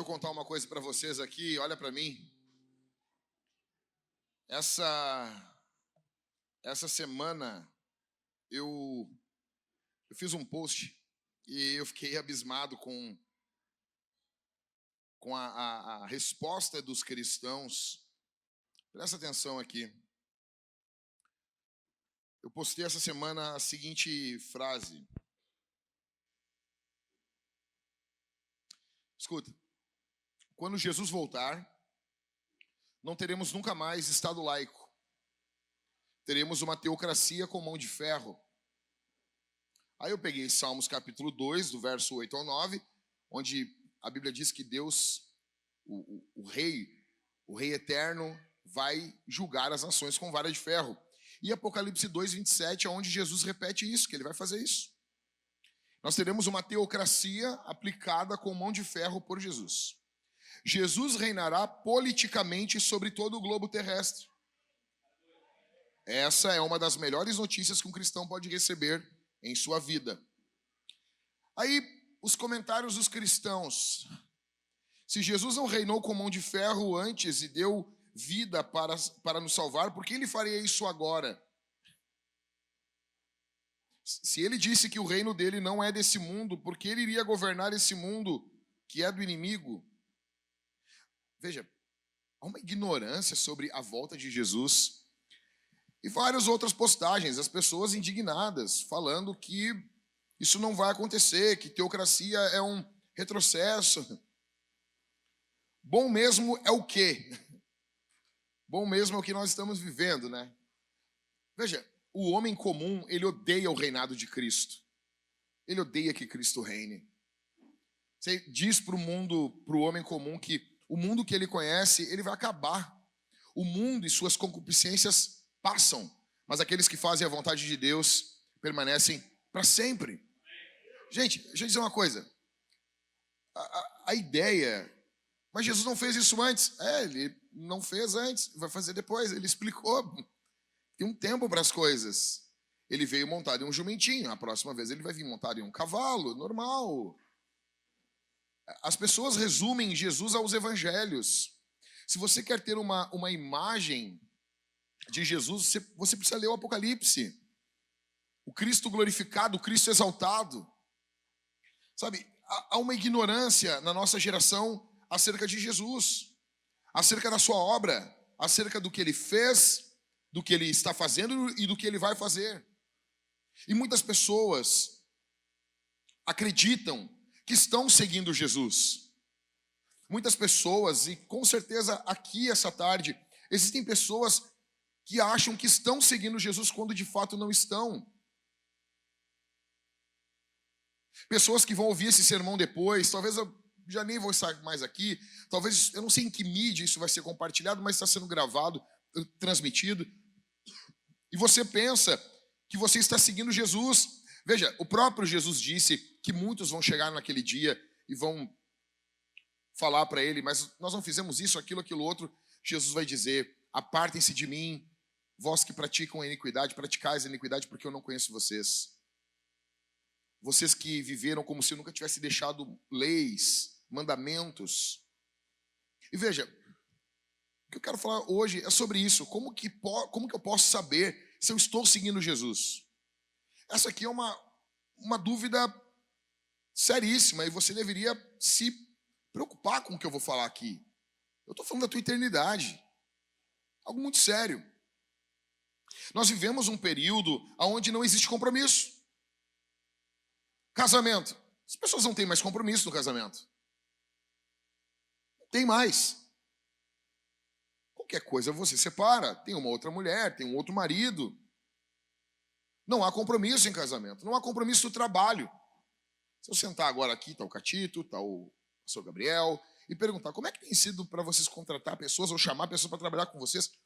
contar uma coisa para vocês aqui, olha para mim. Essa semana eu fiz um post e eu fiquei abismado com a resposta dos cristãos. Presta atenção aqui. Eu postei essa semana a seguinte frase. Escuta. Quando Jesus voltar, não teremos nunca mais Estado laico. Teremos uma teocracia com mão de ferro. Aí eu peguei Salmos capítulo 2, do verso 8 ao 9, onde a Bíblia diz que Deus, o rei eterno, vai julgar as nações com vara de ferro. E Apocalipse 2, 27 é onde Jesus repete isso, que ele vai fazer isso. Nós teremos uma teocracia aplicada com mão de ferro por Jesus. Jesus reinará politicamente sobre todo o globo terrestre. Essa é uma das melhores notícias que um cristão pode receber em sua vida. Aí, os comentários dos cristãos. Se Jesus não reinou com mão de ferro antes e deu vida para nos salvar, por que ele faria isso agora? Se ele disse que o reino dele não é desse mundo, por que ele iria governar esse mundo que é do inimigo? Veja, há uma ignorância sobre a volta de Jesus e várias outras postagens, as pessoas indignadas, falando que isso não vai acontecer, que teocracia é um retrocesso. Bom mesmo é o quê? Bom mesmo é o que nós estamos vivendo, né? Veja, o homem comum, ele odeia o reinado de Cristo. Ele odeia que Cristo reine. Você diz para o mundo, para o homem comum, que o mundo que ele conhece, ele vai acabar. O mundo e suas concupiscências passam, mas aqueles que fazem a vontade de Deus permanecem para sempre. Gente, deixa eu dizer uma coisa. A ideia... Mas Jesus não fez isso antes. Ele não fez antes, vai fazer depois. Ele explicou. Tem um tempo para as coisas. Ele veio montado em um jumentinho. A próxima vez ele vai vir montado em um cavalo, normal. As pessoas resumem Jesus aos evangelhos. Se você quer ter uma imagem de Jesus, você precisa ler o Apocalipse. O Cristo glorificado, o Cristo exaltado. Sabe, há uma ignorância na nossa geração acerca de Jesus, acerca da sua obra, acerca do que ele fez, do que ele está fazendo e do que ele vai fazer. E muitas pessoas acreditam que estão seguindo Jesus. Muitas pessoas, e com certeza aqui essa tarde, existem pessoas que acham que estão seguindo Jesus quando de fato não estão. Pessoas que vão ouvir esse sermão depois, talvez eu já nem vou estar mais aqui, talvez, eu não sei em que mídia isso vai ser compartilhado, mas está sendo gravado, transmitido, e você pensa que você está seguindo Jesus. Veja, o próprio Jesus disse que muitos vão chegar naquele dia e vão falar para ele, mas nós não fizemos isso, aquilo outro. Jesus vai dizer: apartem-se de mim, vós que praticam a iniquidade, praticais a iniquidade, porque eu não conheço vocês. Vocês que viveram como se eu nunca tivesse deixado leis, mandamentos. E veja, o que eu quero falar hoje é sobre isso. Como que eu posso saber se eu estou seguindo Jesus? Essa aqui é uma dúvida seríssima e você deveria se preocupar com o que eu vou falar aqui. Eu estou falando da tua eternidade. Algo muito sério. Nós vivemos um período onde não existe compromisso. Casamento. As pessoas não têm mais compromisso no casamento. Não tem mais. Qualquer coisa você separa. Tem uma outra mulher, tem um outro marido. Não há compromisso em casamento. Não há compromisso no trabalho. Se eu sentar agora aqui, está o Catito, está o pastor Gabriel, e perguntar como é que tem sido para vocês contratar pessoas ou chamar pessoas para trabalhar com vocês, tem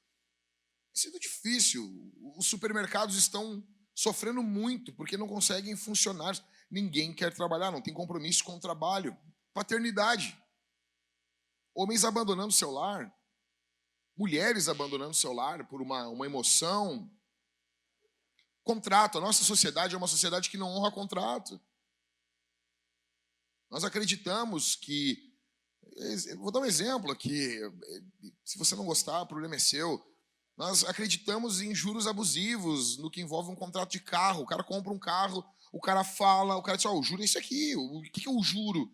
sido difícil. Os supermercados estão sofrendo muito porque não conseguem funcionar. Ninguém quer trabalhar, não tem compromisso com o trabalho. Paternidade. Homens abandonando o seu lar. Mulheres abandonando o seu lar por uma emoção. Contrato. A nossa sociedade é uma sociedade que não honra contrato. Nós acreditamos que eu vou dar um exemplo aqui. Se você não gostar, o problema é seu. Nós acreditamos em juros abusivos no que envolve um contrato de carro. O cara compra um carro, o cara fala, o cara diz, o juro é isso aqui. O que é o juro?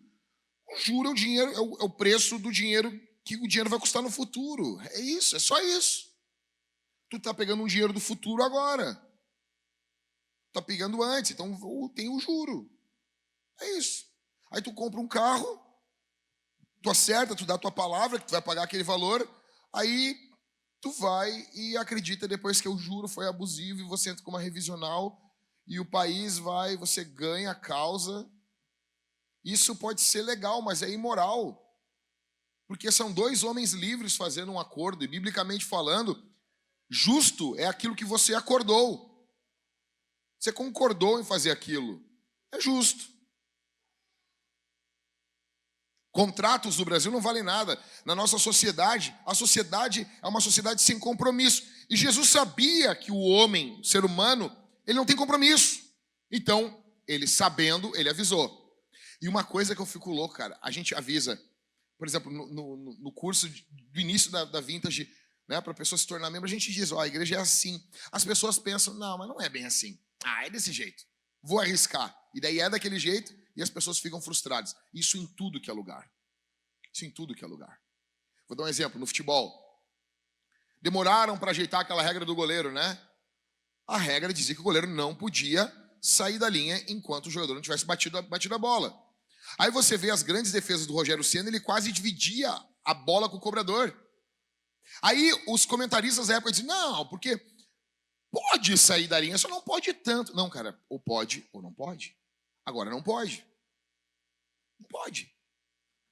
O juro é o dinheiro, é o preço do dinheiro que o dinheiro vai custar no futuro. É isso, é só isso. Tu tá pegando um dinheiro do futuro agora. Tá pegando antes, então tem o juro. É isso. Aí tu compra um carro, tu acerta, tu dá a tua palavra que tu vai pagar aquele valor, aí tu vai e acredita depois que o juro foi abusivo e você entra com uma revisional e o país vai, você ganha a causa. Isso pode ser legal, mas é imoral. Porque são dois homens livres fazendo um acordo e, biblicamente falando, justo é aquilo que você acordou. Você concordou em fazer aquilo. É justo. Contratos do Brasil não valem nada. Na nossa sociedade, a sociedade é uma sociedade sem compromisso. E Jesus sabia que o homem, o ser humano, ele não tem compromisso. Então, ele sabendo, ele avisou. E uma coisa que eu fico louco, cara, a gente avisa, por exemplo, no curso do início da Vintage, né, para a pessoa se tornar membro, a gente diz, a igreja é assim. As pessoas pensam, não, mas não é bem assim. É desse jeito. Vou arriscar. E daí é daquele jeito e as pessoas ficam frustradas. Isso em tudo que é lugar. Isso em tudo que é lugar. Vou dar um exemplo, no futebol. Demoraram para ajeitar aquela regra do goleiro, né? A regra dizia que o goleiro não podia sair da linha enquanto o jogador não tivesse batido a bola. Aí você vê as grandes defesas do Rogério Ceni, ele quase dividia a bola com o cobrador. Aí os comentaristas da época diziam, não, porque pode sair da linha, só não pode tanto. Não, cara, ou pode ou não pode. Agora não pode. Não pode.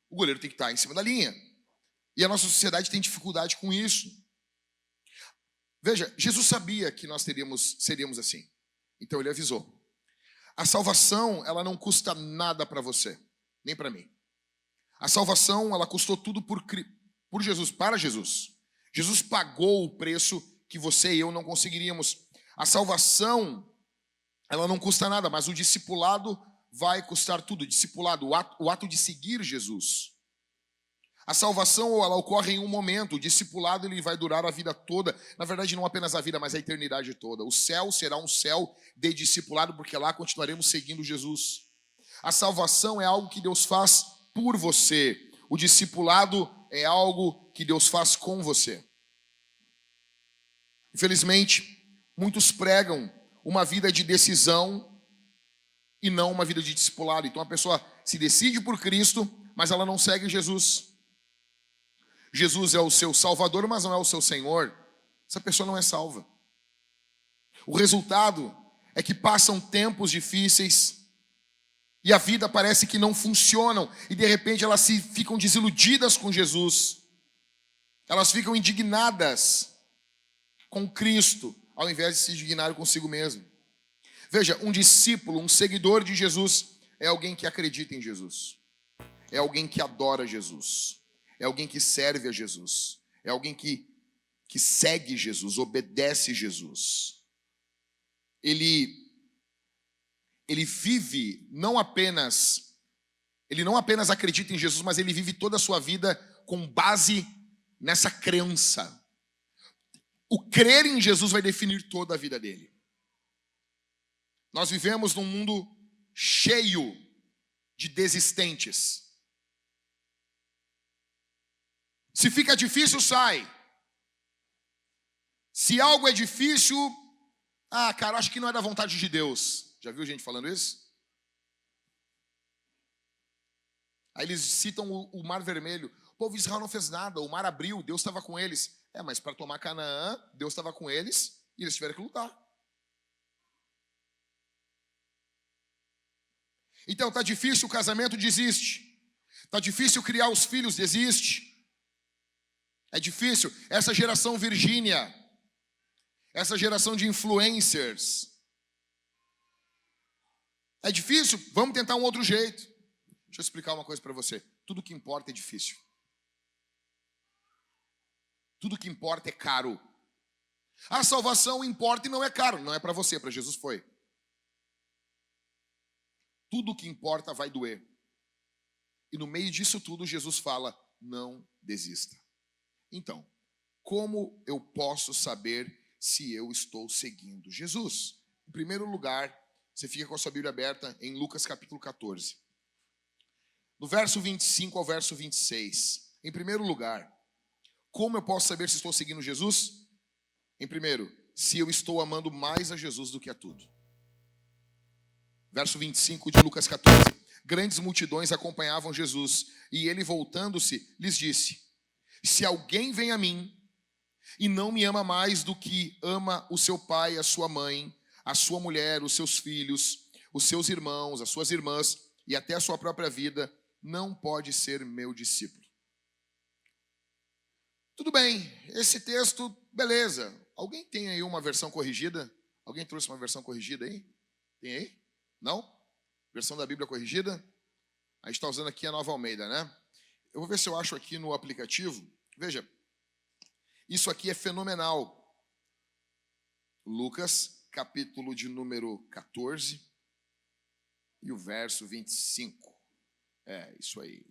O goleiro tem que estar em cima da linha. E a nossa sociedade tem dificuldade com isso. Veja, Jesus sabia que nós seríamos assim. Então ele avisou. A salvação, ela não custa nada para você, nem para mim. A salvação, ela custou tudo por Jesus, para Jesus. Jesus pagou o preço que você e eu não conseguiríamos. A salvação, ela não custa nada, mas o discipulado vai custar tudo. O discipulado, o ato de seguir Jesus. A salvação, ela ocorre em um momento. O discipulado, ele vai durar a vida toda. Na verdade, não apenas a vida, mas a eternidade toda. O céu será um céu de discipulado, porque lá continuaremos seguindo Jesus. A salvação é algo que Deus faz por você. O discipulado é algo que Deus faz com você. Infelizmente, muitos pregam uma vida de decisão e não uma vida de discipulado. Então a pessoa se decide por Cristo, mas ela não segue Jesus. Jesus é o seu Salvador, mas não é o seu Senhor. Essa pessoa não é salva. O resultado é que passam tempos difíceis e a vida parece que não funcionam e de repente elas ficam desiludidas com Jesus. Elas ficam indignadas com Cristo, ao invés de se indignarem consigo mesmo. Veja, um discípulo, um seguidor de Jesus é alguém que acredita em Jesus. É alguém que adora Jesus. É alguém que serve a Jesus. É alguém que segue Jesus, obedece Jesus. Ele vive ele não apenas acredita em Jesus, mas ele vive toda a sua vida com base nessa crença. O crer em Jesus vai definir toda a vida dele. Nós vivemos num mundo cheio de desistentes. Se fica difícil, sai. Se algo é difícil, cara, acho que não é da vontade de Deus. Já viu gente falando isso? Aí eles citam o Mar Vermelho. O povo de Israel não fez nada, o mar abriu, Deus estava com eles. Mas para tomar Canaã, Deus estava com eles e eles tiveram que lutar. Então, tá difícil o casamento, desiste. Tá difícil criar os filhos, desiste. É difícil. Essa geração Virgínia, essa geração de influencers, é difícil, vamos tentar um outro jeito. Deixa eu explicar uma coisa para você. Tudo que importa é difícil. Tudo que importa é caro. A salvação importa e não é caro. Não é para você, para Jesus foi. Tudo que importa vai doer. E no meio disso tudo, Jesus fala, não desista. Então, como eu posso saber se eu estou seguindo Jesus? Em primeiro lugar, você fica com a sua Bíblia aberta em Lucas capítulo 14. Do verso 25 ao verso 26. Em primeiro lugar, como eu posso saber se estou seguindo Jesus? Em primeiro, se eu estou amando mais a Jesus do que a tudo. Verso 25 de Lucas 14. Grandes multidões acompanhavam Jesus, e ele, voltando-se, lhes disse: se alguém vem a mim e não me ama mais do que ama o seu pai, a sua mãe, a sua mulher, os seus filhos, os seus irmãos, as suas irmãs e até a sua própria vida, não pode ser meu discípulo. Tudo bem, esse texto, beleza. Alguém tem aí uma versão corrigida? Alguém trouxe uma versão corrigida aí? Tem aí? Não? Versão da Bíblia corrigida? A gente está usando aqui a Nova Almeida, né? Eu vou ver se eu acho aqui no aplicativo. Veja, isso aqui é fenomenal. Lucas, capítulo de número 14 e o verso 25. É, isso aí.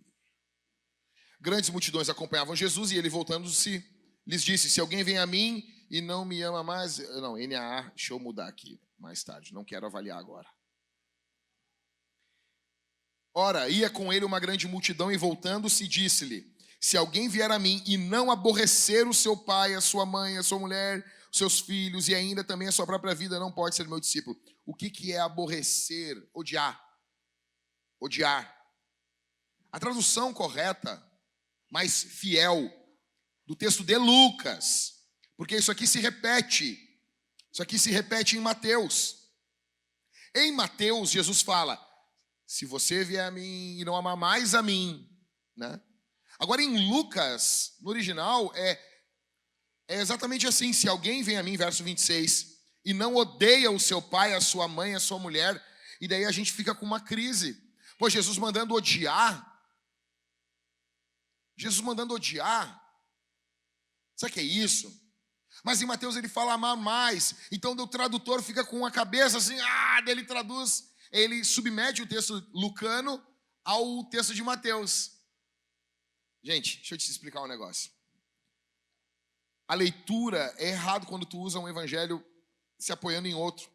Grandes multidões acompanhavam Jesus e ele, voltando-se, lhes disse: se alguém vem a mim e não me ama mais... Não, NAA, deixa eu mudar aqui mais tarde, não quero avaliar agora. Ora, ia com ele uma grande multidão e, voltando-se, disse-lhe: se alguém vier a mim e não aborrecer o seu pai, a sua mãe, a sua mulher, os seus filhos e ainda também a sua própria vida, não pode ser meu discípulo. O que é aborrecer? Odiar. Odiar. A tradução correta, mais fiel, do texto de Lucas, porque isso aqui se repete. Isso aqui se repete em Mateus. Em Mateus, Jesus fala: se você vier a mim e não amar mais a mim, né? Agora em Lucas, no original, é exatamente assim. Se alguém vem a mim, verso 26, e não odeia o seu pai, a sua mãe, a sua mulher, e daí a gente fica com uma crise. Pois Jesus mandando odiar. Jesus mandando odiar. Sabe o que é isso? Mas em Mateus ele fala amar mais. Então o tradutor fica com a cabeça assim, ele traduz, ele submete o texto lucano ao texto de Mateus. Gente, deixa eu te explicar um negócio. A leitura é errado quando tu usa um evangelho se apoiando em outro.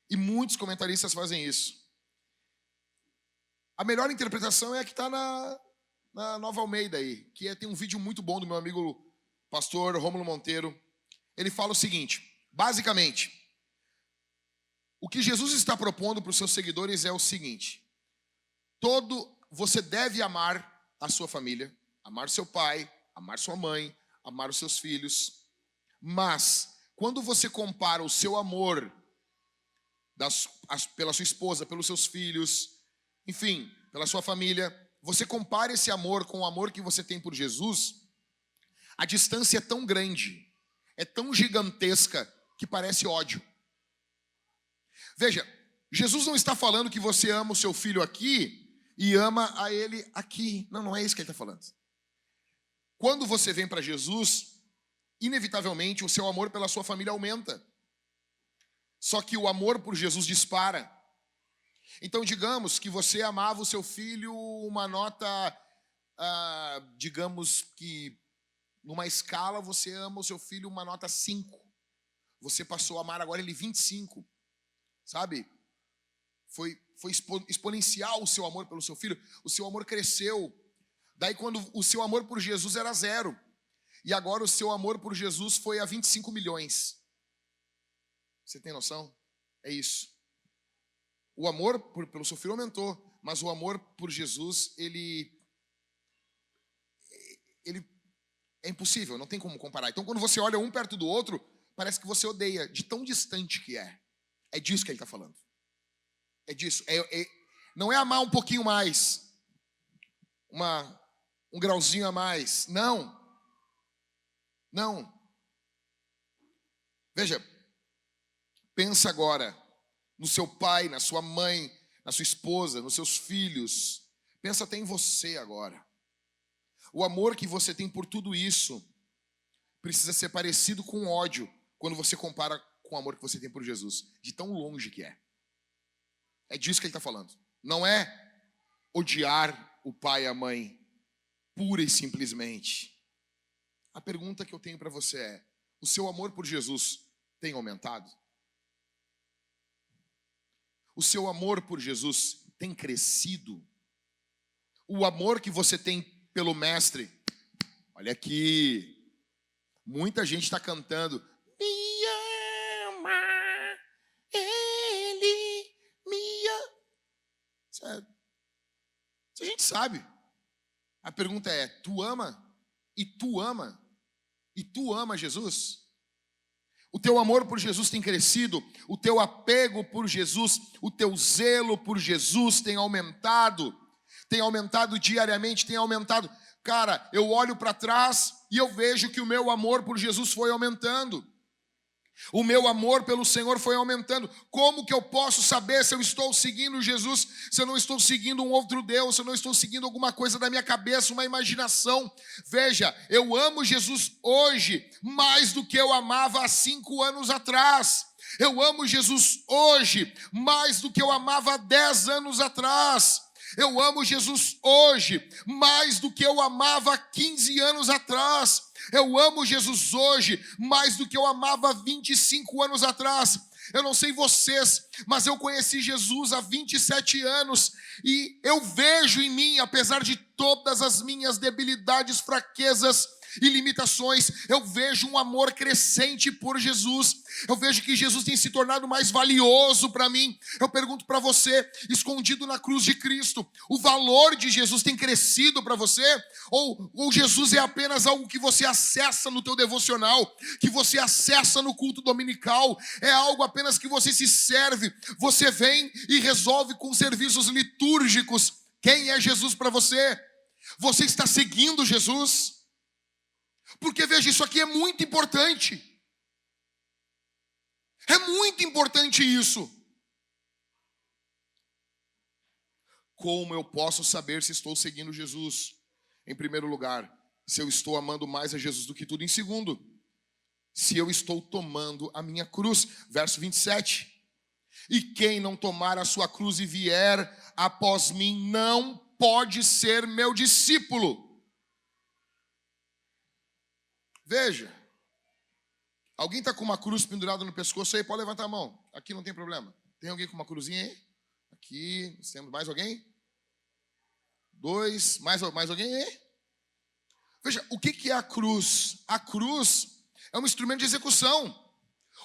E muitos comentaristas fazem isso. A melhor interpretação é a que está na Nova Almeida aí, que tem um vídeo muito bom do meu amigo pastor Rômulo Monteiro. Ele fala o seguinte, basicamente, o que Jesus está propondo para os seus seguidores é o seguinte: você deve amar a sua família, amar seu pai, amar sua mãe, amar os seus filhos, mas quando você compara o seu amor pela sua esposa, pelos seus filhos, enfim, pela sua família, você compara esse amor com o amor que você tem por Jesus, a distância é tão grande, é tão gigantesca, que parece ódio. Veja, Jesus não está falando que você ama o seu filho aqui e ama a ele aqui. Não é isso que ele está falando. Quando você vem para Jesus, inevitavelmente o seu amor pela sua família aumenta. Só que o amor por Jesus dispara. Então, digamos que você amava o seu filho uma nota, digamos que numa escala você ama o seu filho uma nota 5. Você passou a amar agora ele 25. Sabe? Foi exponencial o seu amor pelo seu filho. O seu amor cresceu. Daí quando o seu amor por Jesus era 0. E agora o seu amor por Jesus foi a 25 milhões. Você tem noção? É isso. O amor pelo seu filho aumentou, mas o amor por Jesus, ele é impossível, não tem como comparar. Então quando você olha um perto do outro, parece que você odeia, de tão distante que é. É disso que ele está falando. É disso. Não é amar um pouquinho mais, um grauzinho a mais. Não. Veja, pensa agora no seu pai, na sua mãe, na sua esposa, nos seus filhos. Pensa até em você agora. O amor que você tem por tudo isso precisa ser parecido com ódio quando você compara com o amor que você tem por Jesus, de tão longe que é. É disso que ele está falando. Não é odiar o pai e a mãe, pura e simplesmente. A pergunta que eu tenho para você é: o seu amor por Jesus tem aumentado? O seu amor por Jesus tem crescido? O amor que você tem pelo Mestre, olha aqui, muita gente está cantando, me ama, ele me ama. Isso a gente sabe. A pergunta é: tu ama? E tu ama? E tu ama Jesus? O teu amor por Jesus tem crescido, o teu apego por Jesus, o teu zelo por Jesus tem aumentado diariamente, tem aumentado. Cara, eu olho para trás e eu vejo que o meu amor por Jesus foi aumentando. O meu amor pelo Senhor foi aumentando. Como que eu posso saber se eu estou seguindo Jesus, se eu não estou seguindo um outro Deus, se eu não estou seguindo alguma coisa da minha cabeça, uma imaginação? Veja, eu amo Jesus hoje mais do que eu amava há 5 anos atrás. Eu amo Jesus hoje mais do que eu amava há 10 anos atrás. Eu amo Jesus hoje mais do que eu amava há 15 anos atrás. Eu amo Jesus hoje mais do que eu amava há 25 anos atrás. Eu não sei vocês, mas eu conheci Jesus há 27 anos e eu vejo em mim, apesar de todas as minhas debilidades, fraquezas e limitações, eu vejo um amor crescente por Jesus. Eu vejo que Jesus tem se tornado mais valioso para mim. Eu pergunto para você, escondido na cruz de Cristo, o valor de Jesus tem crescido para você? Ou Jesus é apenas algo que você acessa no teu devocional, que você acessa no culto dominical? É algo apenas que você se serve, você vem e resolve com serviços litúrgicos? Quem é Jesus para você? Você está seguindo Jesus? Porque veja, isso aqui é muito importante. É muito importante isso. Como eu posso saber se estou seguindo Jesus? Em primeiro lugar, se eu estou amando mais a Jesus do que tudo. Em segundo, se eu estou tomando a minha cruz. Verso 27. E quem não tomar a sua cruz e vier após mim, não pode ser meu discípulo. Veja, alguém está com uma cruz pendurada no pescoço aí? Pode levantar a mão. Aqui não tem problema. Tem alguém com uma cruzinha aí? Aqui, temos mais alguém? 2, mais alguém aí? Veja, o que é a cruz? A cruz é um instrumento de execução.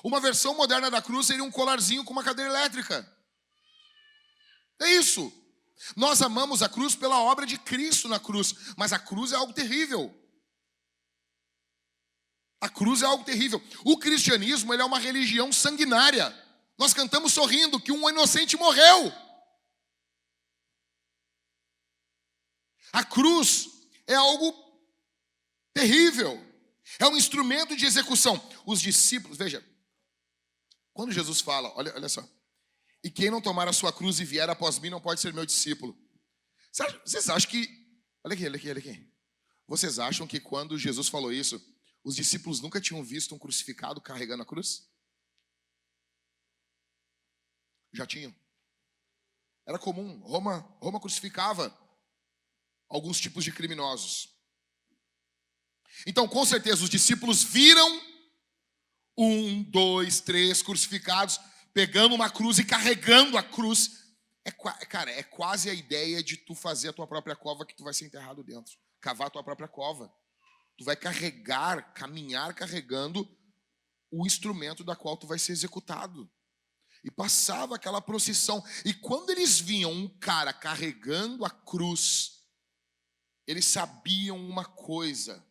Uma versão moderna da cruz seria um colarzinho com uma cadeira elétrica. É isso. Nós amamos a cruz pela obra de Cristo na cruz, mas a cruz é algo terrível. A cruz é algo terrível. O cristianismo, ele é uma religião sanguinária. Nós cantamos sorrindo que um inocente morreu. A cruz é algo terrível. É um instrumento de execução. Os discípulos, veja, quando Jesus fala, olha só. E quem não tomar a sua cruz e vier após mim não pode ser meu discípulo. Vocês acham que... Olha aqui. Vocês acham que quando Jesus falou isso, os discípulos nunca tinham visto um crucificado carregando a cruz? Já tinham. Era comum. Roma crucificava alguns tipos de criminosos. Então, com certeza, os discípulos viram 1, 2, 3 crucificados, pegando uma cruz e carregando a cruz. Cara, é quase a ideia de tu fazer a tua própria cova que tu vai ser enterrado dentro. Cavar a tua própria cova. Tu vai caminhar carregando o instrumento da qual tu vai ser executado. E passava aquela procissão. E quando eles viam um cara carregando a cruz, eles sabiam uma coisa.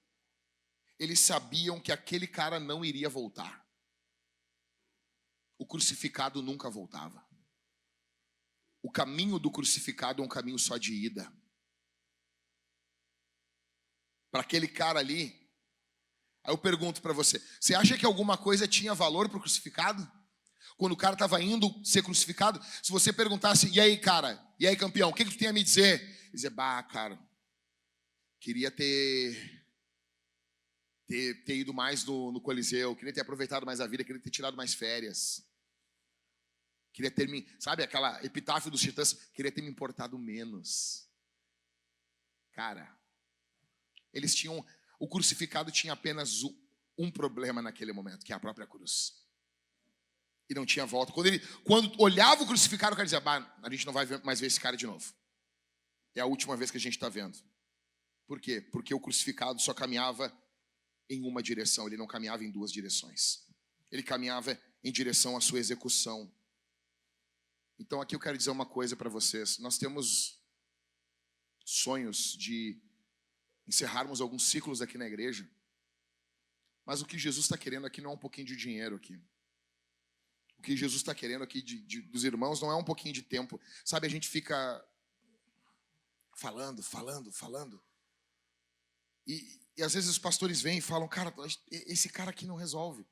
Eles sabiam que aquele cara não iria voltar. O crucificado nunca voltava. O caminho do crucificado é um caminho só de ida. Para aquele cara ali, aí eu pergunto para você, você acha que alguma coisa tinha valor para o crucificado? Quando o cara estava indo ser crucificado, se você perguntasse, e aí cara, e aí campeão, o que tu tem a me dizer? Dizer, cara, queria ter ido mais no Coliseu, queria ter aproveitado mais a vida, queria ter tirado mais férias. Queria ter sabe aquela epitáfio dos Titãs? Queria ter me importado menos. Cara, eles tinham... O crucificado tinha apenas um problema naquele momento, que é a própria cruz. E não tinha volta. Quando olhava o crucificado, o cara dizia, a gente não vai mais ver esse cara de novo. É a última vez que a gente está vendo. Por quê? Porque o crucificado só caminhava em uma direção, ele não caminhava em duas direções. Ele caminhava em direção à sua execução. Então aqui eu quero dizer uma coisa para vocês. Nós temos sonhos de encerrarmos alguns ciclos aqui na igreja. Mas o que Jesus está querendo aqui não é um pouquinho de dinheiro aqui. O que Jesus está querendo aqui dos irmãos não é um pouquinho de tempo. Sabe, a gente fica falando. E às vezes os pastores vêm e falam, cara, esse cara aqui não resolve.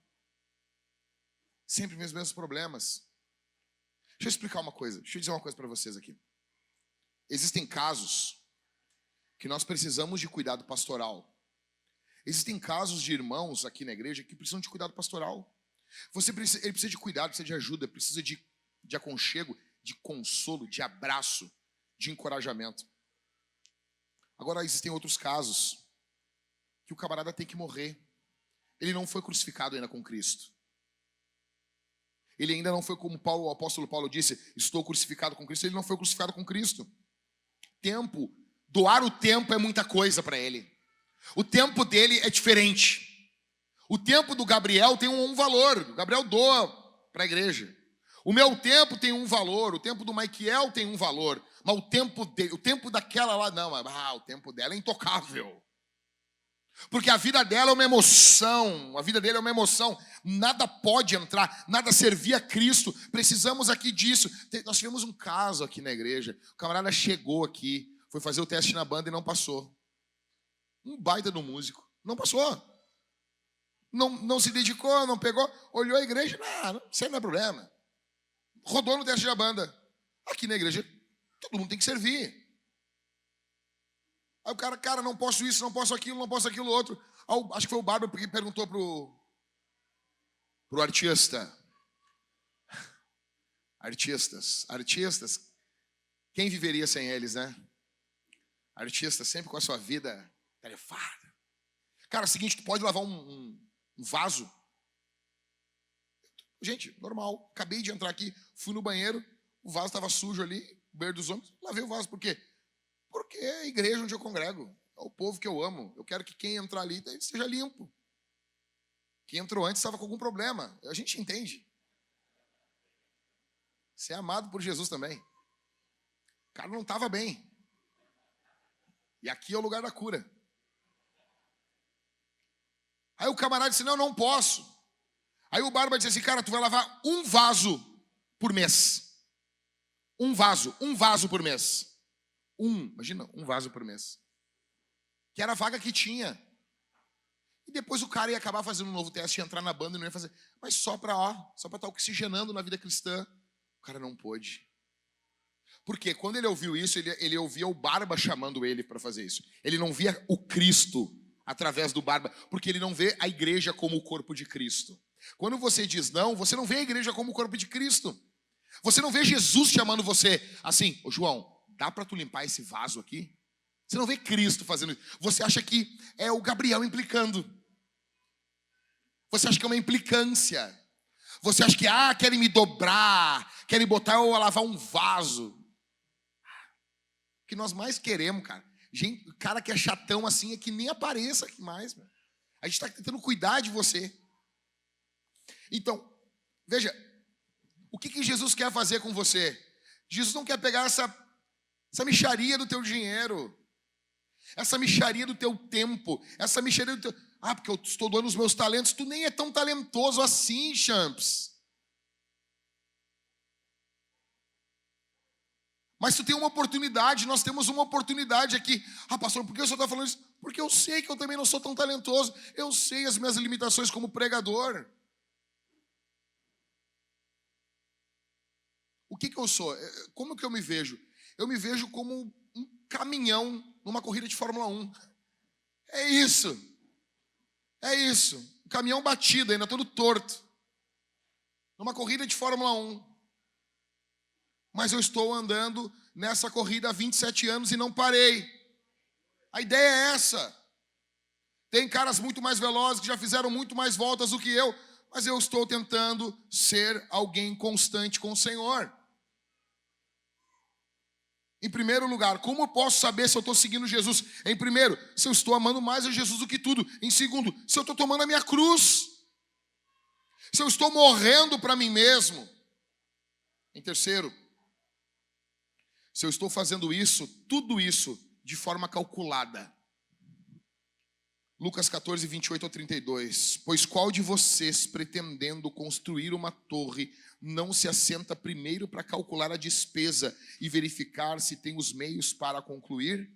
Sempre os mesmos problemas. Deixa eu explicar uma coisa. Deixa eu dizer uma coisa para vocês aqui. Existem casos que nós precisamos de cuidado pastoral. Existem casos de irmãos aqui na igreja que precisam de cuidado pastoral. Ele precisa de cuidado, precisa de ajuda, precisa de aconchego, de consolo, de abraço, de encorajamento. Agora, existem outros casos que o camarada tem que morrer. Ele não foi crucificado ainda com Cristo. Ele ainda não foi como o apóstolo Paulo disse, estou crucificado com Cristo. Ele não foi crucificado com Cristo. Doar o tempo é muita coisa para ele. O tempo dele é diferente. O tempo do Gabriel tem um valor. O Gabriel doa para a igreja. O meu tempo tem um valor. O tempo do Michael tem um valor. Mas o tempo daquela lá, não. O tempo dela é intocável. Porque a vida dela é uma emoção. A vida dele é uma emoção. Nada pode entrar, nada servir a Cristo. Precisamos aqui disso. Nós tivemos um caso aqui na igreja. O camarada chegou aqui, foi fazer o teste na banda e não passou. Um baita do músico. Não passou. Não se dedicou, não pegou. Olhou a igreja, isso aí não é problema. Rodou no teste da banda. Aqui na igreja, todo mundo tem que servir. Aí o cara, não posso isso, não posso aquilo outro. Aí, acho que foi o Bárbaro que perguntou pro artista. Artistas. Quem viveria sem eles, né? Artista sempre com a sua vida tarefada. Cara, é o seguinte, tu pode lavar um vaso. Gente, normal. Acabei de entrar aqui, fui no banheiro, o vaso estava sujo ali, beira dos homens, lavei o vaso. Por quê? Porque é a igreja onde eu congrego. É o povo que eu amo. Eu quero que quem entrar ali seja limpo. Quem entrou antes estava com algum problema. A gente entende. Você é amado por Jesus também. O cara não estava bem. E aqui é o lugar da cura. Aí o camarada disse, não posso. Aí o Barba disse assim, cara, tu vai lavar um vaso por mês. Um vaso por mês. Imagina, um vaso por mês. Que era a vaga que tinha. E depois o cara ia acabar fazendo um novo teste, ia entrar na banda e não ia fazer. Mas só para estar oxigenando na vida cristã. O cara não pôde. Porque quando ele ouviu isso, ele ouvia o Barba chamando ele para fazer isso. Ele não via o Cristo através do Barba, porque ele não vê a igreja como o corpo de Cristo. Quando você diz não, você não vê a igreja como o corpo de Cristo. Você não vê Jesus chamando você assim, ô João, dá para tu limpar esse vaso aqui? Você não vê Cristo fazendo isso. Você acha que é o Gabriel implicando. Você acha que é uma implicância. Você acha que, querem me dobrar, querem botar eu a lavar um vaso. O que nós mais queremos, cara, cara que é chatão assim, é que nem apareça aqui mais. Meu. A gente está tentando cuidar de você. Então, veja, o que Jesus quer fazer com você? Jesus não quer pegar essa mixaria do teu dinheiro, essa mixaria do teu tempo, essa mixaria do teu... porque eu estou doando os meus talentos. Tu nem é tão talentoso assim, champs. Mas tu tem uma oportunidade, nós temos uma oportunidade aqui. Pastor, por que o senhor está falando isso? Porque eu sei que eu também não sou tão talentoso. Eu sei as minhas limitações como pregador. O que eu sou? Como que eu me vejo? Eu me vejo como um caminhão numa corrida de Fórmula 1. É isso. Um caminhão batido, ainda todo torto. Numa corrida de Fórmula 1. Mas eu estou andando nessa corrida há 27 anos e não parei. A ideia é essa. Tem caras muito mais velozes que já fizeram muito mais voltas do que eu, mas eu estou tentando ser alguém constante com o Senhor. Em primeiro lugar, como eu posso saber se eu estou seguindo Jesus? Em primeiro, se eu estou amando mais a Jesus do que tudo. Em segundo, se eu estou tomando a minha cruz. Se eu estou morrendo para mim mesmo. Em terceiro, se eu estou fazendo isso, tudo isso, de forma calculada. Lucas 14, 28 ao 32. Pois qual de vocês, pretendendo construir uma torre, não se assenta primeiro para calcular a despesa e verificar se tem os meios para concluir?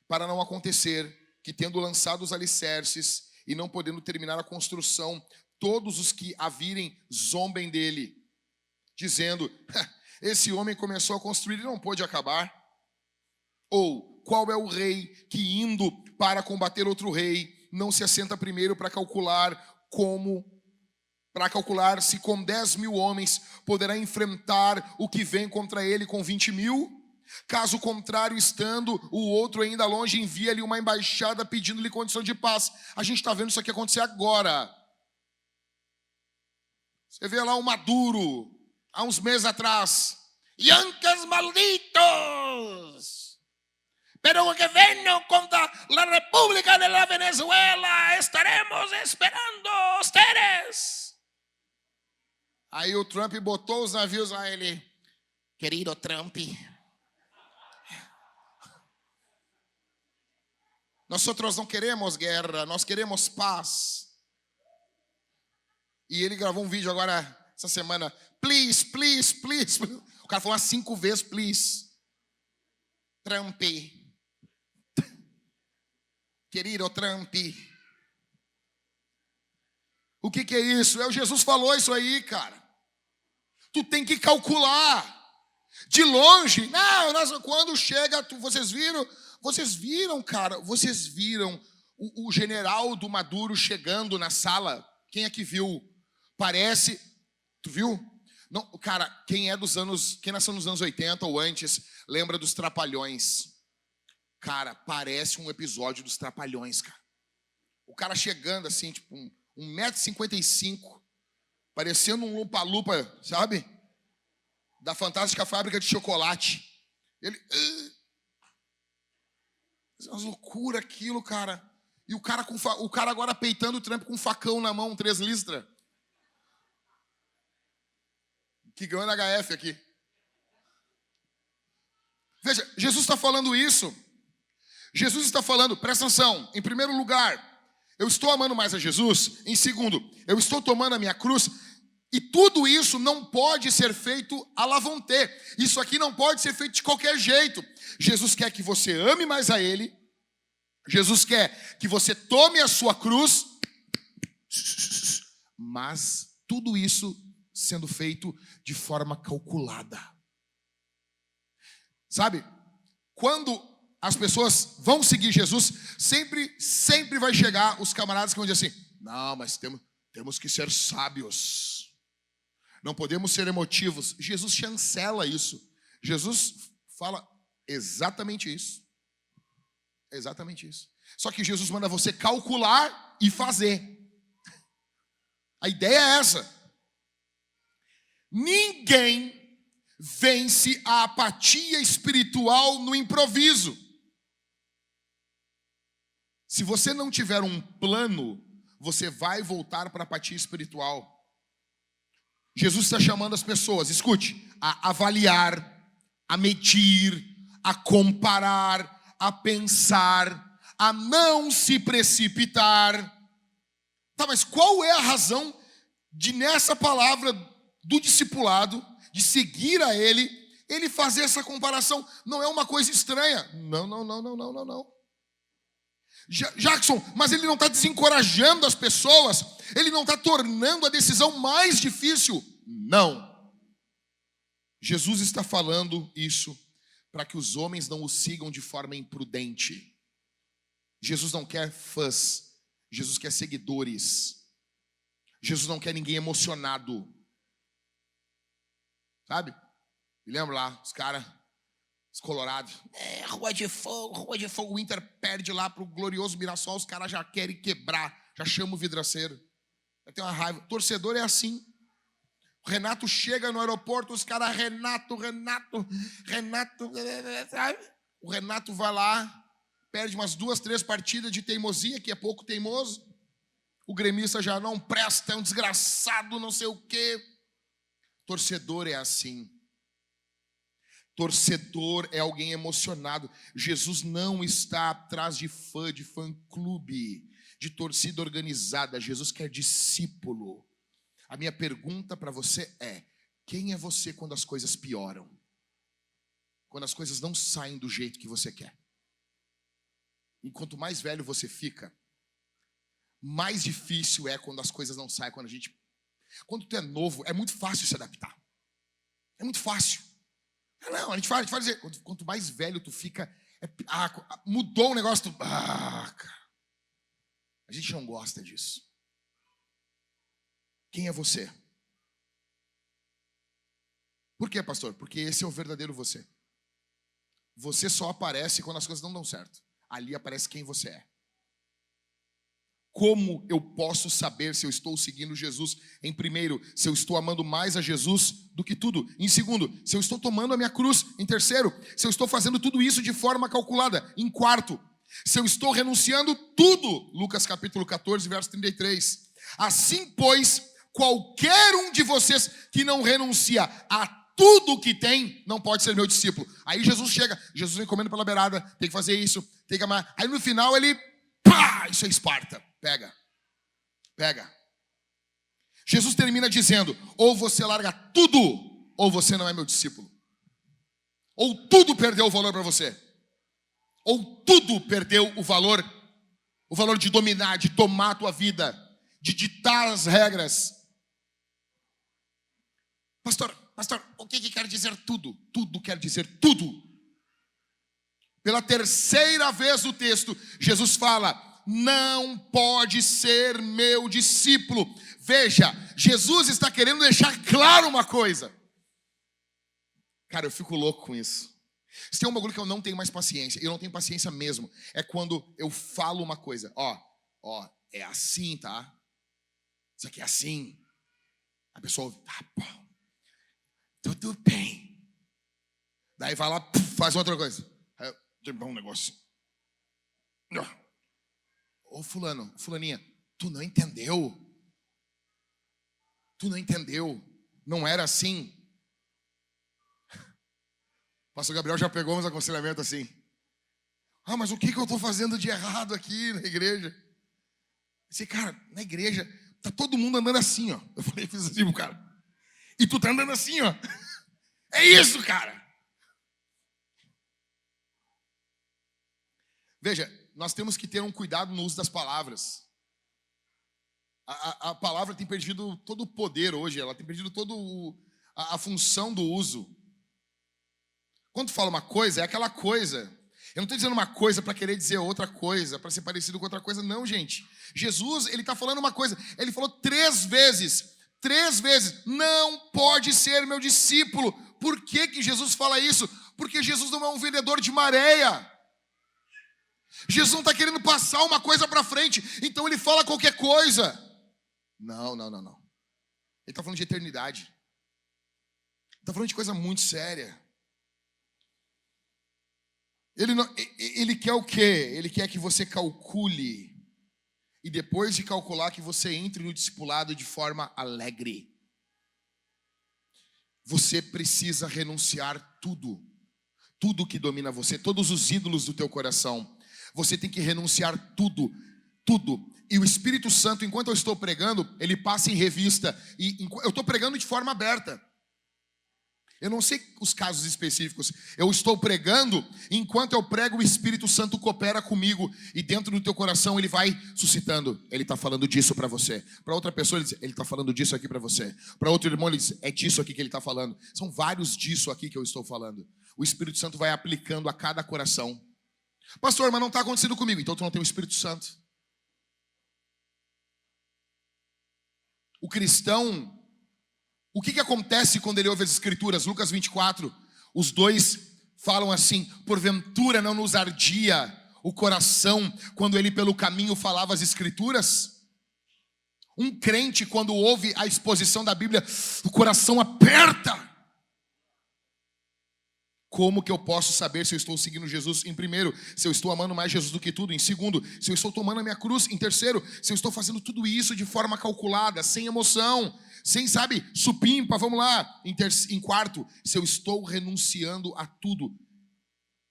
Para não acontecer que, tendo lançado os alicerces e não podendo terminar a construção, todos os que a virem zombem dele, dizendo: esse homem começou a construir e não pôde acabar. Ou, qual é o rei que, indo para combater outro rei, não se assenta primeiro para calcular se com 10.000 homens poderá enfrentar o que vem contra ele com 20.000? Caso contrário, estando o outro ainda longe, envia-lhe uma embaixada pedindo-lhe condição de paz. A gente está vendo isso aqui acontecer agora. Você vê lá o Maduro, há uns meses atrás. Yankees malditos! Pero que venham contra a República de la Venezuela, estaremos esperando ustedes. Aí o Trump botou os navios a ele. Querido Trump, nós não queremos guerra, nós queremos paz. E ele gravou um vídeo agora, essa semana. Please, please, please. O cara falou umas 5 vezes, please. Trump. Querido Trump. O que é isso? É o Jesus falou isso aí, cara. Tu tem que calcular. De longe. Não, quando chega, vocês viram, cara. Vocês viram o general do Maduro chegando na sala? Quem é que viu? Parece. Tu viu? Não, cara, quem nasceu nos anos 80 ou antes, lembra dos Trapalhões. Cara, parece um episódio dos Trapalhões, cara. O cara chegando assim, tipo, 1,55 m, parecendo um lupa-lupa, sabe? Da Fantástica Fábrica de Chocolate. Ele... É uma loucura aquilo, cara. E o cara agora peitando o Trump com um facão na mão, 3 listras. Que ganhou na HF aqui. Veja, Jesus está falando isso. Jesus está falando, presta atenção, em primeiro lugar, eu estou amando mais a Jesus. Em segundo, eu estou tomando a minha cruz. E tudo isso não pode ser feito à la vontade. Isso aqui não pode ser feito de qualquer jeito. Jesus quer que você ame mais a Ele. Jesus quer que você tome a sua cruz. Mas tudo isso sendo feito de forma calculada. Sabe? Quando as pessoas vão seguir Jesus, sempre vai chegar os camaradas que vão dizer assim: não, mas temos que ser sábios. Não podemos ser emotivos. Jesus chancela isso. Jesus fala exatamente isso. Exatamente isso. Só que Jesus manda você calcular e fazer. A ideia é essa. Ninguém vence a apatia espiritual no improviso. Se você não tiver um plano, você vai voltar para a apatia espiritual. Jesus está chamando as pessoas, escute, a avaliar, a medir, a comparar, a pensar, a não se precipitar. Tá, mas qual é a razão de, nessa palavra do discipulado, de seguir a ele fazer essa comparação? Não é uma coisa estranha. Não. Jackson, mas ele não está desencorajando as pessoas, ele não está tornando a decisão mais difícil. Não. Jesus está falando isso para que os homens não o sigam de forma imprudente. Jesus não quer fãs, Jesus quer seguidores. Jesus não quer ninguém emocionado. Sabe? Me lembro lá, os caras Colorado. Rua de Fogo. O Inter perde lá pro glorioso Mirassol, os caras já querem quebrar, já chamam o vidraceiro. Já tem uma raiva. Torcedor é assim. O Renato chega no aeroporto, os caras, Renato, sabe? O Renato vai lá, perde umas 2, 3 partidas de teimosia, que é pouco teimoso. O gremista já não presta, é um desgraçado, não sei o quê. Torcedor é assim. Torcedor é alguém emocionado. Jesus não está atrás de fã-clube, de torcida organizada. Jesus quer discípulo. A minha pergunta para você é: quem é você quando as coisas pioram? Quando as coisas não saem do jeito que você quer? E quanto mais velho você fica, mais difícil é quando as coisas não saem. Quando tu é novo, é muito fácil se adaptar. É muito fácil. Não, a gente fala dizer, quanto mais velho tu fica, mudou o negócio, cara. A gente não gosta disso. Quem é você? Por quê, pastor? Porque esse é o verdadeiro você. Você só aparece quando as coisas não dão certo. Ali aparece quem você é. Como eu posso saber se eu estou seguindo Jesus? Em primeiro, se eu estou amando mais a Jesus do que tudo. Em segundo, se eu estou tomando a minha cruz. Em terceiro, se eu estou fazendo tudo isso de forma calculada. Em quarto, se eu estou renunciando tudo. Lucas capítulo 14, verso 33. Assim, pois, qualquer um de vocês que não renuncia a tudo que tem, não pode ser meu discípulo. Aí Jesus chega, Jesus vem comendo pela beirada, tem que fazer isso, tem que amar. Aí no final ele, isso é Esparta. Pega. Jesus termina dizendo: ou você larga tudo, ou você não é meu discípulo. Ou tudo perdeu o valor para você, ou tudo perdeu o valor de dominar, de tomar a tua vida, de ditar as regras. Pastor, o que quer dizer tudo? Tudo quer dizer tudo. Pela terceira vez no texto, Jesus fala: não pode ser meu discípulo. Veja, Jesus está querendo deixar claro uma coisa. Cara, eu fico louco com isso. Se tem um bagulho que eu não tenho mais paciência, eu não tenho paciência mesmo, é quando eu falo uma coisa. Ó, é assim, tá? Isso aqui é assim. A pessoa ouve, bom, tudo bem. Daí vai lá, faz outra coisa. Tem um negócio. Ô fulaninha, tu não entendeu? Não era assim. O pastor Gabriel já pegou uns aconselhamentos assim. Mas o que eu estou fazendo de errado aqui na igreja? Eu disse, cara, na igreja tá todo mundo andando assim, ó. Eu falei, fiz assim pro cara. E tu tá andando assim, ó. É isso, cara. Veja, nós temos que ter um cuidado no uso das palavras. A palavra tem perdido todo o poder hoje, ela tem perdido toda a função do uso. Quando tu fala uma coisa, é aquela coisa. Eu não estou dizendo uma coisa para querer dizer outra coisa, para ser parecido com outra coisa, não, gente. Jesus, ele está falando uma coisa, ele falou 3 vezes, não pode ser meu discípulo. Por que Jesus fala isso? Porque Jesus não é um vendedor de maréia. Jesus não está querendo passar uma coisa para frente, então ele fala qualquer coisa. Não. Ele está falando de eternidade. Ele está falando de coisa muito séria. Ele quer o quê? Ele quer que você calcule. E depois de calcular, que você entre no discipulado de forma alegre. Você precisa renunciar tudo. Tudo que domina você, todos os ídolos do teu coração. Você tem que renunciar tudo. E o Espírito Santo, enquanto eu estou pregando, ele passa em revista. E eu estou pregando de forma aberta. Eu não sei os casos específicos. Eu estou pregando, enquanto eu prego, o Espírito Santo coopera comigo. E dentro do teu coração ele vai suscitando. Ele está falando disso para você. Para outra pessoa ele diz, ele está falando disso aqui para você. Para outro irmão ele diz, é disso aqui que ele está falando. São vários disso aqui que eu estou falando. O Espírito Santo vai aplicando a cada coração. Pastor, mas não está acontecendo comigo. Então tu não tem o Espírito Santo. O cristão, o que acontece quando ele ouve as Escrituras? Lucas 24, os dois falam assim: porventura não nos ardia o coração quando ele pelo caminho falava as escrituras? Um crente, quando ouve a exposição da Bíblia, o coração aperta. Como que eu posso saber se eu estou seguindo Jesus? Em primeiro, se eu estou amando mais Jesus do que tudo. Em segundo, se eu estou tomando a minha cruz. Em terceiro, se eu estou fazendo tudo isso de forma calculada, sem emoção, sem, sabe, supimpa, vamos lá. Em quarto, se eu estou renunciando a tudo.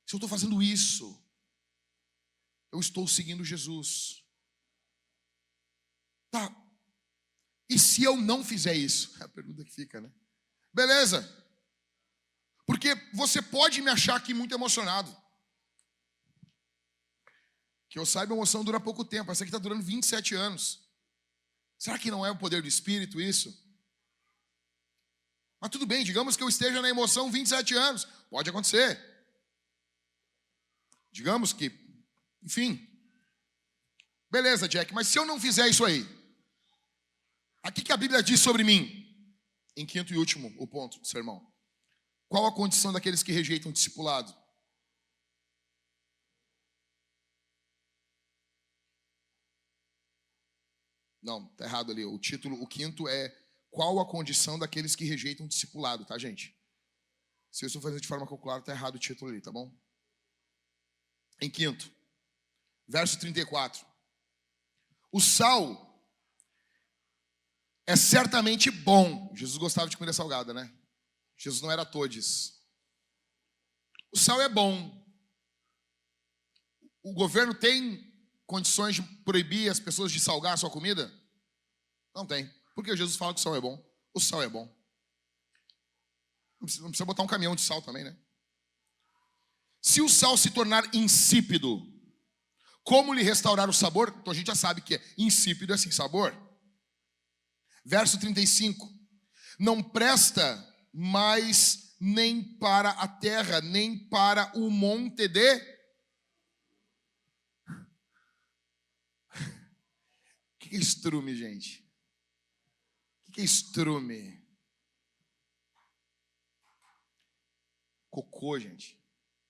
Se eu estou fazendo isso, eu estou seguindo Jesus. Tá. E se eu não fizer isso? É a pergunta que fica, né? Beleza. Porque você pode me achar aqui muito emocionado. Que eu saiba, a emoção dura pouco tempo. Essa aqui está durando 27 anos. Será que não é o poder do Espírito isso? Mas tudo bem, digamos que eu esteja na emoção 27 anos. Pode acontecer. Digamos que, enfim. Beleza, Jack, mas se eu não fizer isso aí? Aqui que a Bíblia diz sobre mim? Em quinto e último, o ponto do sermão. Qual a condição daqueles que rejeitam o discipulado? Não, tá errado ali. O título, o quinto é: qual a condição daqueles que rejeitam o discipulado, tá, gente? Se eu estou fazendo de forma calculada, tá errado o título ali, tá bom? Em quinto, verso 34. O sal é certamente bom. Jesus gostava de comida salgada, né? Jesus não era todes. O sal é bom. O governo tem condições de proibir as pessoas de salgar a sua comida? Não tem. Porque Jesus fala que o sal é bom. O sal é bom. Não precisa botar um caminhão de sal também, né? Se o sal se tornar insípido, como lhe restaurar o sabor? Então a gente já sabe que é insípido, é sem sabor. Verso 35. Não presta mais nem para a terra, nem para o monte de... O que é estrume, gente? O que é estrume? Cocô, gente.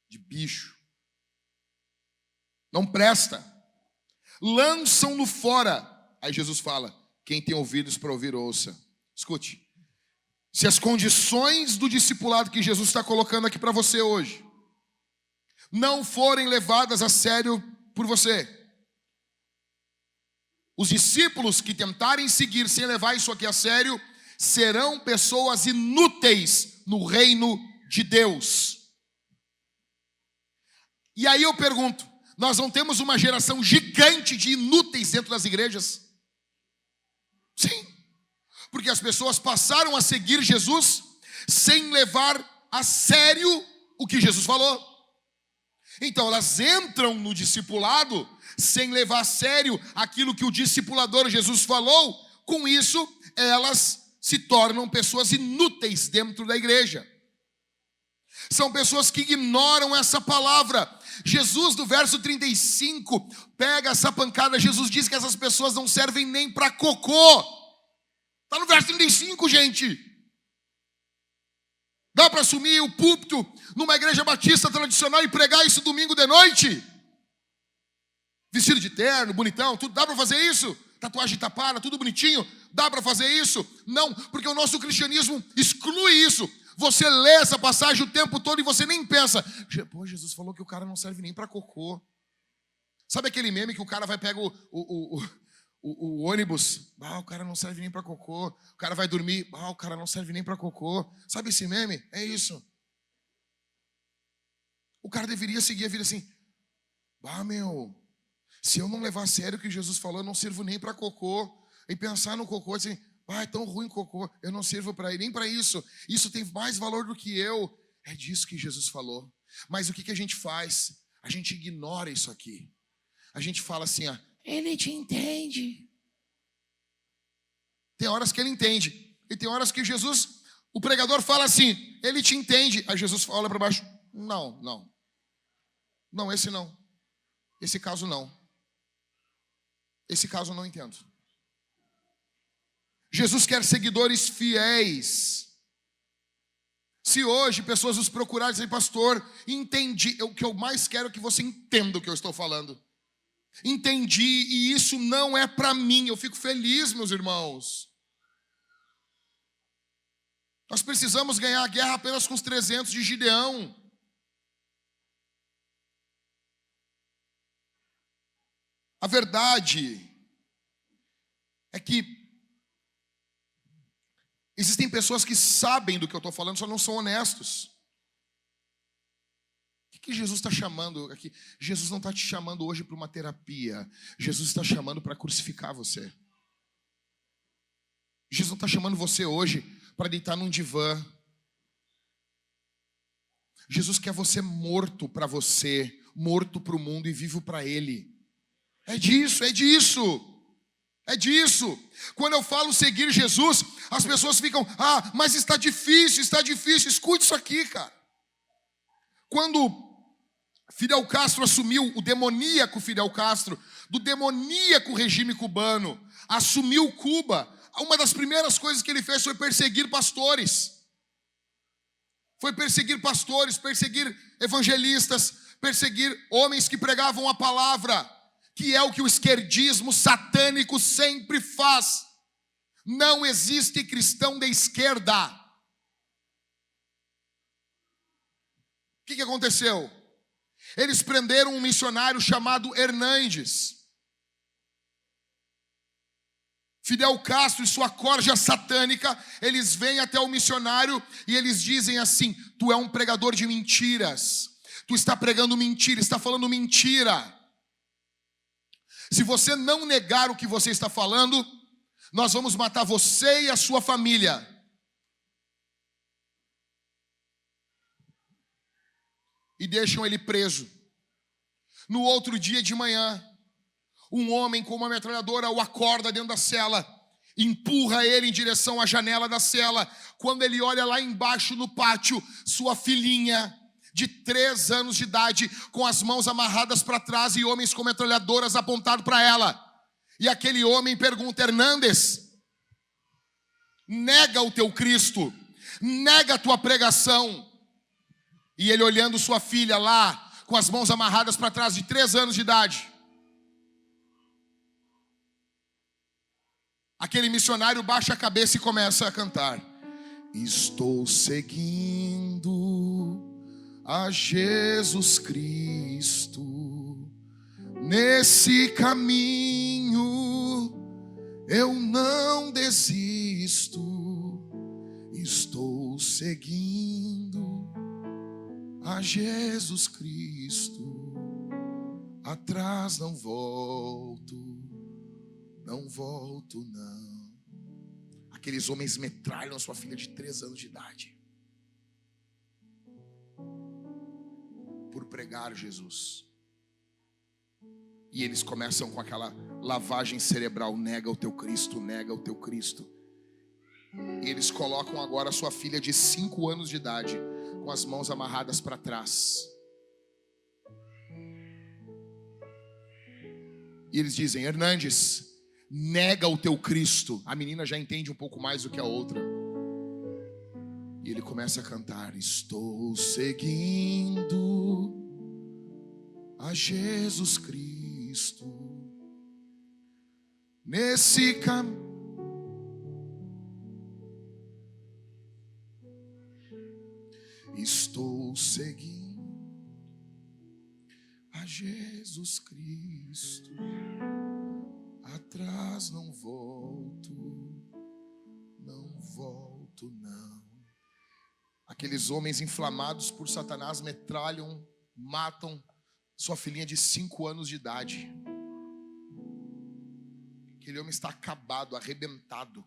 De bicho. Não presta. Lançam-no fora. Aí Jesus fala: quem tem ouvidos para ouvir, ouça. Escute. Se as condições do discipulado que Jesus está colocando aqui para você hoje não forem levadas a sério por você, os discípulos que tentarem seguir sem levar isso aqui a sério serão pessoas inúteis no reino de Deus. E aí eu pergunto: nós não temos uma geração gigante de inúteis dentro das igrejas? Sim. Porque as pessoas passaram a seguir Jesus sem levar a sério o que Jesus falou. Então elas entram no discipulado sem levar a sério aquilo que o discipulador Jesus falou. Com isso, elas se tornam pessoas inúteis dentro da igreja. São pessoas que ignoram essa palavra. Jesus, do verso 35, pega essa pancada. Jesus diz que essas pessoas não servem nem para cocô. Está no verso 35, gente. Dá para assumir o púlpito numa igreja batista tradicional e pregar isso domingo de noite? Vestido de terno, bonitão, tudo. Dá para fazer isso? Tatuagem tapada, tudo bonitinho. Dá para fazer isso? Não, porque o nosso cristianismo exclui isso. Você lê essa passagem o tempo todo e você nem pensa: pô, Jesus falou que o cara não serve nem para cocô. Sabe aquele meme que o cara vai pegar o ônibus? O cara não serve nem para cocô. O cara vai dormir. O cara não serve nem para cocô. Sabe esse meme? É isso. O cara deveria seguir a vida assim: se eu não levar a sério o que Jesus falou, eu não sirvo nem para cocô. E pensar no cocô assim: é tão ruim cocô, eu não sirvo para ir nem para isso. Isso tem mais valor do que eu. É disso que Jesus falou. Mas o que a gente faz? A gente ignora isso aqui. A gente fala assim: ele te entende. Tem horas que ele entende. E tem horas que Jesus, o pregador fala assim: ele te entende. Aí Jesus olha para baixo: não. Não, esse não. Esse caso não. Esse caso eu não entendo. Jesus quer seguidores fiéis. Se hoje pessoas nos procurarem e dizem, pastor, entendi, o que eu mais quero é que você entenda o que eu estou falando. Entendi, e isso não é para mim. Eu fico feliz, meus irmãos. Nós precisamos ganhar a guerra apenas com os 300 de Gideão. A verdade é que existem pessoas que sabem do que eu estou falando, só não são honestos. O que Jesus está chamando aqui? Jesus não está te chamando hoje para uma terapia. Jesus está chamando para crucificar você. Jesus não está chamando você hoje para deitar num divã. Jesus quer você morto para você, morto para o mundo e vivo para Ele. É disso, é disso. É disso. Quando eu falo seguir Jesus, as pessoas ficam, mas está difícil, está difícil. Escute isso aqui, cara. Quando Fidel Castro assumiu, o demoníaco Fidel Castro, do demoníaco regime cubano, assumiu Cuba, uma das primeiras coisas que ele fez foi perseguir pastores. Foi perseguir pastores, perseguir evangelistas, perseguir homens que pregavam a palavra, que é o que o esquerdismo satânico sempre faz. Não existe cristão de esquerda. O que aconteceu? Eles prenderam um missionário chamado Hernandes. Fidel Castro e sua corja satânica, eles vêm até o missionário e eles dizem assim, tu é um pregador de mentiras. Tu está pregando mentira, está falando mentira. Se você não negar o que você está falando, nós vamos matar você e a sua família. E deixam ele preso. No outro dia de manhã, um homem com uma metralhadora o acorda dentro da cela, empurra ele em direção à janela da cela. Quando ele olha lá embaixo no pátio, sua filhinha de 3 anos de idade, com as mãos amarradas para trás e homens com metralhadoras apontados para ela. E aquele homem pergunta, Hernandes, nega o teu Cristo, nega a tua pregação. E ele olhando sua filha lá, com as mãos amarradas para trás, de 3 anos de idade. Aquele missionário baixa a cabeça e começa a cantar. Estou seguindo a Jesus Cristo, nesse caminho eu não desisto. Estou seguindo a Jesus Cristo, atrás não volto, não volto não. Aqueles homens metralham a sua filha de 3 anos de idade por pregar Jesus. E eles começam com aquela lavagem cerebral, nega o teu Cristo, nega o teu Cristo. E eles colocam agora a sua filha de 5 anos de idade com as mãos amarradas para trás. E eles dizem, Hernandes, nega o teu Cristo. A menina já entende um pouco mais do que a outra. E ele começa a cantar, estou seguindo a Jesus Cristo, nesse caminho. Estou seguindo a Jesus Cristo, atrás não volto, não volto não. Aqueles homens inflamados por Satanás metralham, matam sua filhinha de 5 anos de idade. Aquele homem está acabado, arrebentado.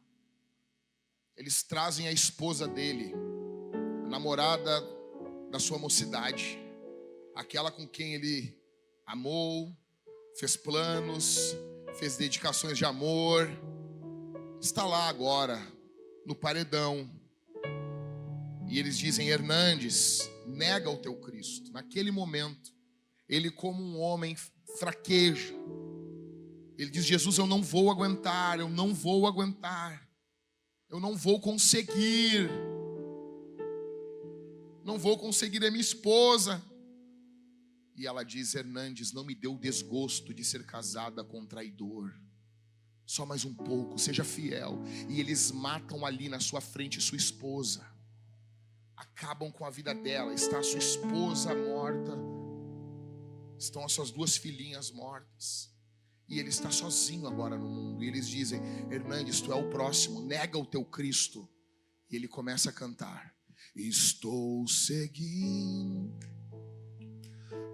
Eles trazem a esposa dele, namorada da sua mocidade, aquela com quem ele amou, fez planos, fez dedicações de amor, está lá agora, no paredão. E eles dizem, Hernandes, nega o teu Cristo. Naquele momento, ele como um homem fraqueja. Ele diz, Jesus, eu não vou aguentar, eu não vou aguentar, eu não vou conseguir. não vou conseguir, é minha esposa. E ela diz: Hernandes, não me dê o desgosto de ser casada com um traidor. Só mais um pouco, seja fiel. E eles matam ali na sua frente sua esposa. Acabam com a vida dela. Está a sua esposa morta. Estão as suas 2 filhinhas mortas. E ele está sozinho agora no mundo. E eles dizem: Hernandes, tu é o próximo, nega o teu Cristo. E ele começa a cantar: estou seguindo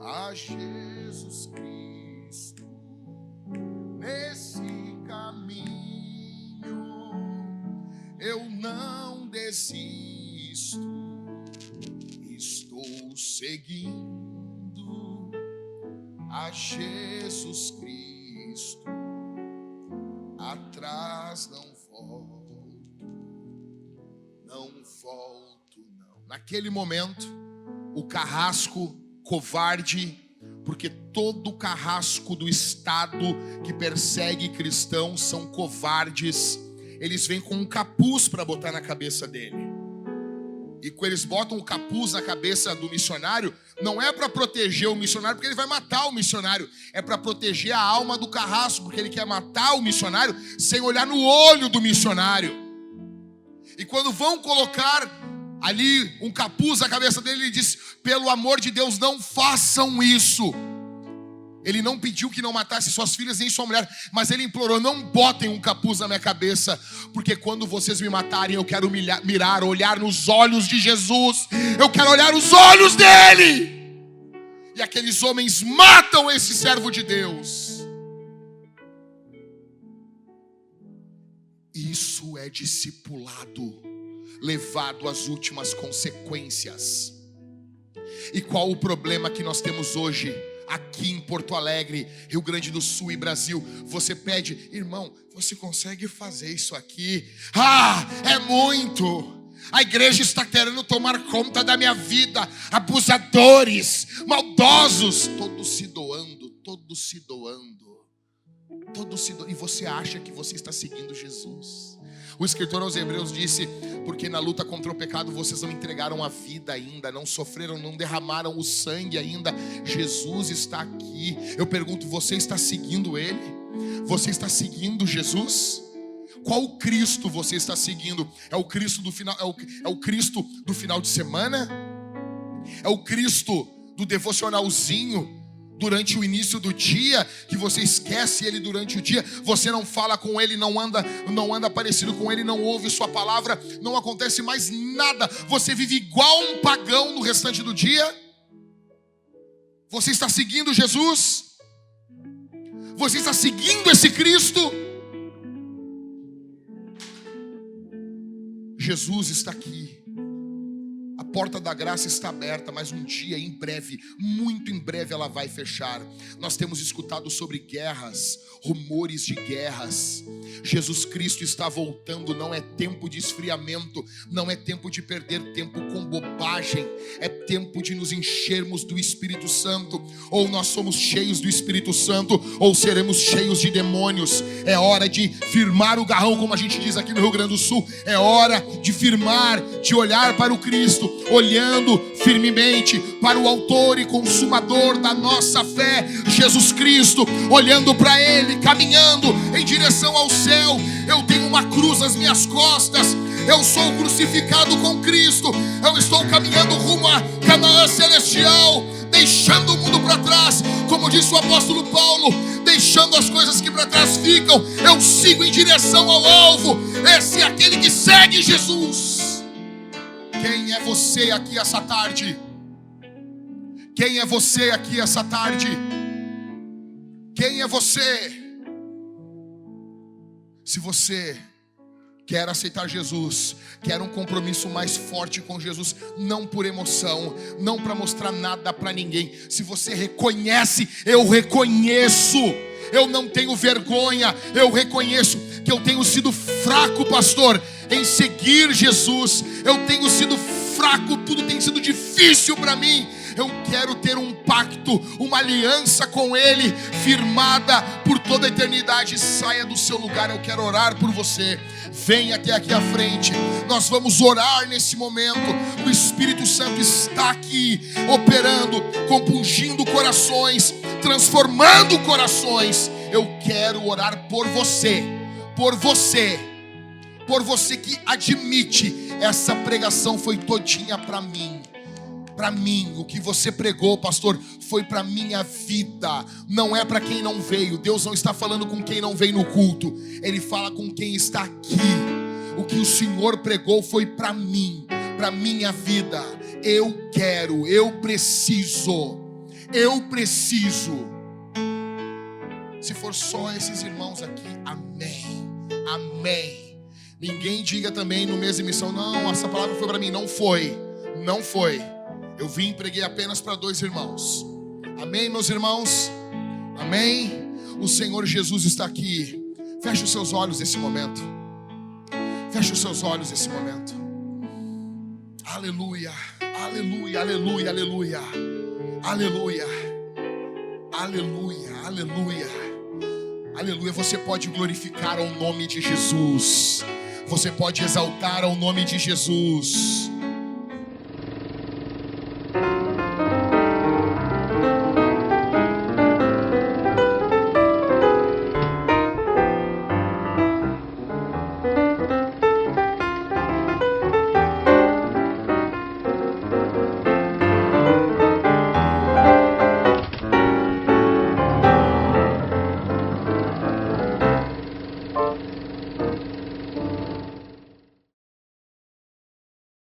a Jesus Cristo nesse caminho, eu não desisto, estou seguindo a Jesus Cristo, atrás não volto, não. Naquele momento, o carrasco covarde, porque todo carrasco do Estado que persegue cristãos são covardes, eles vêm com um capuz para botar na cabeça dele. E quando eles botam o capuz na cabeça do missionário, não é para proteger o missionário, porque ele vai matar o missionário. É para proteger a alma do carrasco, porque ele quer matar o missionário sem olhar no olho do missionário. E quando vão colocar ali um capuz na cabeça dele, ele diz: pelo amor de Deus, não façam isso. Ele não pediu que não matasse suas filhas nem sua mulher, mas ele implorou: não botem um capuz na minha cabeça, porque quando vocês me matarem, eu quero olhar nos olhos de Jesus, eu quero olhar os olhos dele. E aqueles homens matam esse servo de Deus. Isso é discipulado, levado às últimas consequências. E qual o problema que nós temos hoje aqui em Porto Alegre, Rio Grande do Sul e Brasil? Você pede: irmão, você consegue fazer isso aqui? Ah, é muito. A igreja está querendo tomar conta da minha vida. Abusadores, maldosos, todos se doando, todos se doando. E você acha que você está seguindo Jesus? O escritor aos Hebreus disse: porque na luta contra o pecado vocês não entregaram a vida ainda, não sofreram, não derramaram o sangue ainda. Jesus está aqui. Eu pergunto: você está seguindo Ele? Você está seguindo Jesus? Qual Cristo você está seguindo? É o Cristo do final? É o Cristo do final de semana? É o Cristo do devocionalzinho durante o início do dia, que você esquece Ele durante o dia? Você não fala com Ele, não anda parecido com Ele, não ouve sua palavra, não acontece mais nada. Você vive igual um pagão no restante do dia? Você está seguindo Jesus? Você está seguindo esse Cristo? Jesus está aqui. A porta da graça está aberta, mas um dia, em breve, muito em breve, ela vai fechar. Nós temos escutado sobre guerras, rumores de guerras. Jesus Cristo está voltando. Não é tempo de esfriamento, não é tempo de perder tempo com bobagem. É tempo de nos enchermos do Espírito Santo. Ou nós somos cheios do Espírito Santo, ou seremos cheios de demônios. É hora de firmar o garrão, como a gente diz aqui no Rio Grande do Sul. É hora de firmar, de olhar para o Cristo, olhando firmemente para o autor e consumador da nossa fé, Jesus Cristo, olhando para Ele, caminhando em direção ao céu. Eu tenho uma cruz nas minhas costas, eu sou crucificado com Cristo, eu estou caminhando rumo a Canaã celestial, deixando o mundo para trás, como disse o apóstolo Paulo, deixando as coisas que para trás ficam, eu sigo em direção ao alvo. Esse é aquele que segue Jesus. Quem é você aqui essa tarde? Quem é você aqui essa tarde? Quem é você? Se você quer aceitar Jesus, quer um compromisso mais forte com Jesus, não por emoção, não para mostrar nada para ninguém. Se você reconhece: eu reconheço, eu não tenho vergonha, eu reconheço que eu tenho sido fraco, pastor, em seguir Jesus. Eu tenho sido fraco, tudo tem sido difícil para mim. Eu quero ter um pacto, uma aliança com Ele, firmada por toda a eternidade. Saia do seu lugar, eu quero orar por você. Venha até aqui à frente. Nós vamos orar nesse momento. O Espírito Santo está aqui, operando, compungindo corações, transformando corações. Eu quero orar por você, por você, por você que admite: essa pregação foi todinha para mim. Para mim, o que você pregou, pastor, foi para minha vida. Não é para quem não veio. Deus não está falando com quem não veio no culto. Ele fala com quem está aqui. O que o Senhor pregou foi para mim, para minha vida. Eu quero, eu preciso. Se for só esses irmãos aqui, amém, amém. Ninguém diga também no mês de missão: não, essa palavra foi para mim. Não foi. Eu vim e preguei apenas para 2 irmãos. Amém, meus irmãos? Amém? O Senhor Jesus está aqui. Feche os seus olhos nesse momento. Feche os seus olhos nesse momento. Aleluia, aleluia, aleluia, aleluia. Aleluia, aleluia, aleluia. Aleluia. Você pode glorificar ao nome de Jesus. Você pode exaltar ao nome de Jesus.